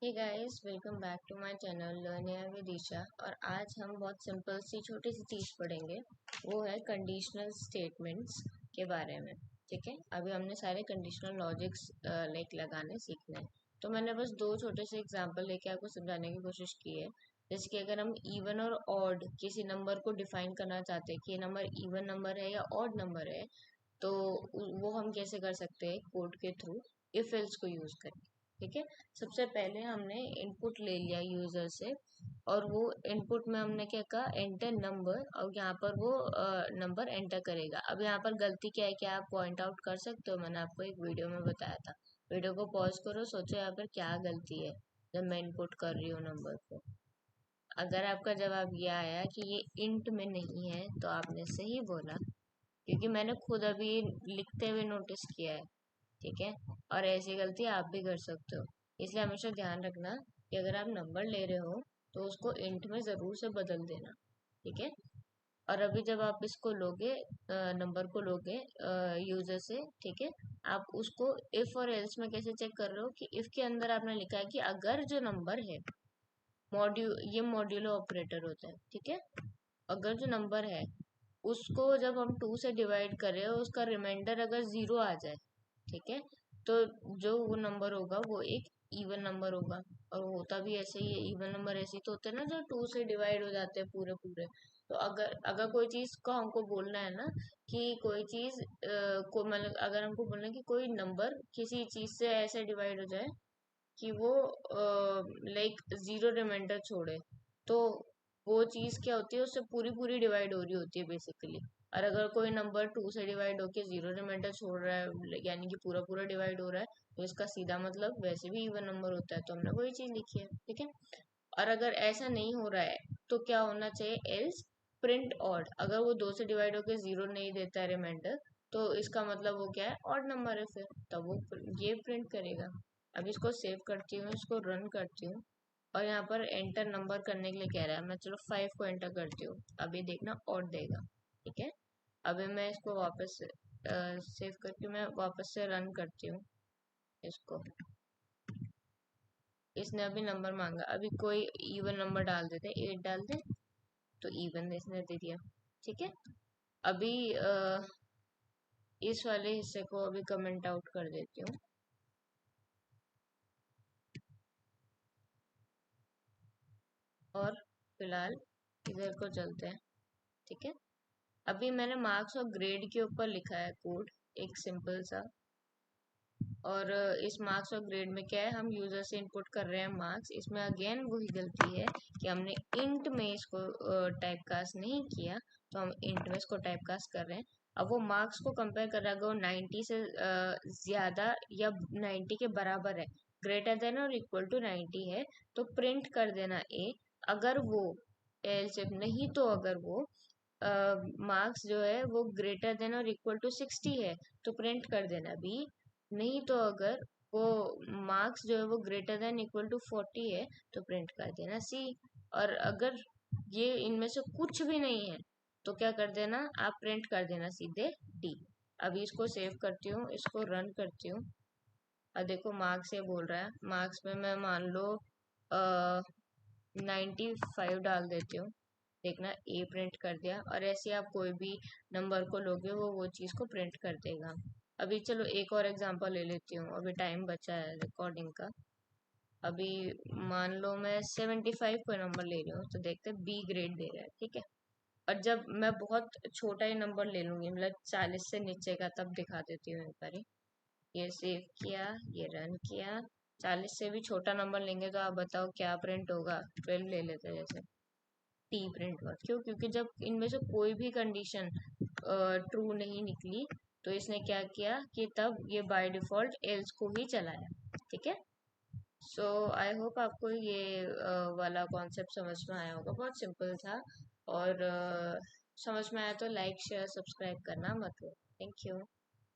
Hey guys, welcome back to my channel learn with Isha. और आज हम बहुत सिंपल सी छोटी सी चीज़ पढ़ेंगे। वो है कंडीशनल स्टेटमेंट्स के बारे में। ठीक है, अभी हमने सारे कंडीशनल लॉजिक्स लाइक लगाने सीखने हैं। तो मैंने बस दो छोटे से एग्जांपल लेके आपको समझाने की कोशिश की है। जैसे कि अगर हम इवन और ऑड किसी नंबर को डिफाइन करना चाहते हैं कि ये नंबर इवन नंबर है या ऑड नंबर है, तो वो हम कैसे कर सकते हैं कोड के थ्रू, इफ एल्स को यूज करके। ठीक है, सबसे पहले हमने इनपुट ले लिया यूजर से, और वो इनपुट में हमने क्या कहा, एंटर नंबर, और यहाँ पर वो नंबर एंटर करेगा। अब यहाँ पर गलती क्या है, क्या आप पॉइंट आउट कर सकते हो? मैंने आपको एक वीडियो में बताया था। वीडियो को पॉज करो, सोचो यहाँ पर क्या गलती है जब मैं इनपुट कर रही हूँ नंबर को। अगर आपका जवाब ये आया कि ये इंट में नहीं है, तो आपने सही बोला, क्योंकि मैंने खुद अभी लिखते हुए नोटिस किया है। ठीक है, और ऐसी गलती आप भी कर सकते हो। इसलिए हमेशा ध्यान रखना कि अगर आप नंबर ले रहे हो तो उसको इंट में ज़रूर से बदल देना। ठीक है, और अभी जब आप इसको लोगे, नंबर को लोगे यूजर से, ठीक है, आप उसको इफ और एल्स में कैसे चेक कर रहे हो कि इफ के अंदर आपने लिखा है कि अगर जो नंबर है, ये मॉड्यूलो ऑपरेटर होता है। ठीक है, अगर जो नंबर है उसको जब हम 2 से डिवाइड करें और उसका रिमाइंडर अगर 0 आ जाए, ठीक है, तो जो वो नंबर होगा वो एक इवन नंबर होगा। और होता भी ऐसे ही है, इवन नंबर ऐसे ही तो होते हैं ना जो 2 से डिवाइड हो जाते हैं पूरे पूरे। तो अगर अगर कोई चीज को हमको बोलना है ना कि कोई चीज को, मतलब अगर हमको बोलना है कि कोई नंबर किसी चीज से ऐसे डिवाइड हो जाए कि वो लाइक 0 रिमाइंडर छोड़े, तो वो चीज क्या होती है, उससे पूरी पूरी डिवाइड हो रही होती है बेसिकली। और अगर कोई नंबर 2 से डिवाइड होके 0 रिमाइंडर छोड़ रहा है, यानी कि पूरा पूरा डिवाइड हो रहा है, तो इसका सीधा मतलब वैसे भी इवन नंबर होता है, तो हमने वही चीज लिखी है। ठीक है, और अगर ऐसा नहीं हो रहा है तो क्या होना चाहिए, एल्स प्रिंट ऑड। अगर वो 2 से डिवाइड होके 0 नहीं देता है रिमाइंडर, तो इसका मतलब वो क्या है, ऑड नंबर है, फिर तब वो ये प्रिंट करेगा। अब इसको सेव करती हूँ, इसको रन करती हूँ, और यहाँ पर एंटर नंबर करने के लिए कह रहा है। मैं चलो 5 को एंटर करती हूँ, अब ये देखना ऑड देगा। ठीक है, अभी मैं इसको वापस सेव करके मैं वापस से रन करती हूँ इसको। इसने अभी नंबर मांगा, अभी कोई इवन नंबर डाल देते, 8 डाल दे, तो इवन इसने दे दिया। ठीक है, अभी इस वाले हिस्से को अभी कमेंट आउट कर देती हूँ, और फिलहाल इधर को चलते हैं। ठीक है, अभी मैंने मार्क्स और ग्रेड के ऊपर लिखा है कोड, एक सिंपल सा। और इस मार्क्स और ग्रेड में क्या है, हम यूजर से इनपुट कर रहे हैं मार्क्स। इसमें अगेन वही गलती है कि हमने इंट में इसको टाइप कास्ट नहीं किया, तो हम इंट में इसको टाइप कास्ट कर रहे हैं। अब वो मार्क्स को कंपेयर कर रहा है, अगर वो 90 से ज्यादा या 90 के बराबर है, ग्रेटर देन और इक्वल टू 90 है, तो प्रिंट कर देना ए। अगर वो एल्स इफ नहीं, तो अगर वो मार्क्स जो है वो ग्रेटर देन और इक्वल टू 60 है, तो प्रिंट कर देना बी। नहीं तो अगर वो मार्क्स जो है वो ग्रेटर देन इक्वल टू 40 है, तो प्रिंट कर देना सी। और अगर ये इनमें से कुछ भी नहीं है, तो क्या कर देना, आप प्रिंट कर देना सीधे डी। अभी इसको सेव करती हूँ, इसको रन करती हूँ, और देखो मार्क्स ये बोल रहा है। मार्क्स में मैं मान लो 95 डाल देती हूँ, देखना ए प्रिंट कर दिया। और ऐसे आप कोई भी नंबर को लोगे, वो चीज़ को प्रिंट कर देगा। अभी चलो एक और एग्जांपल ले लेती हूँ, अभी टाइम बचा है रिकॉर्डिंग का। अभी मान लो मैं 75 का नंबर ले रही हूँ, तो देखते हैं बी ग्रेड दे रहा है। ठीक है, और जब मैं बहुत छोटा ही नंबर ले लूंगी, मतलब 40 से नीचे का, तब दिखा देती हूँ एक बारी। ये सेव किया, ये रन किया। 40 से भी छोटा नंबर लेंगे तो आप बताओ क्या प्रिंट होगा। 12 ले लेते हैं जैसे, टी प्रिंट हुआ। क्यों? क्योंकि जब इनमें से कोई भी कंडीशन ट्रू नहीं निकली, तो इसने क्या किया कि तब ये बाय डिफॉल्ट एल्स को ही चलाया। ठीक है, सो आई होप आपको ये वाला कॉन्सेप्ट समझ में आया होगा, बहुत सिंपल था। और समझ में आया तो लाइक शेयर सब्सक्राइब करना मत भूलो। Thank you.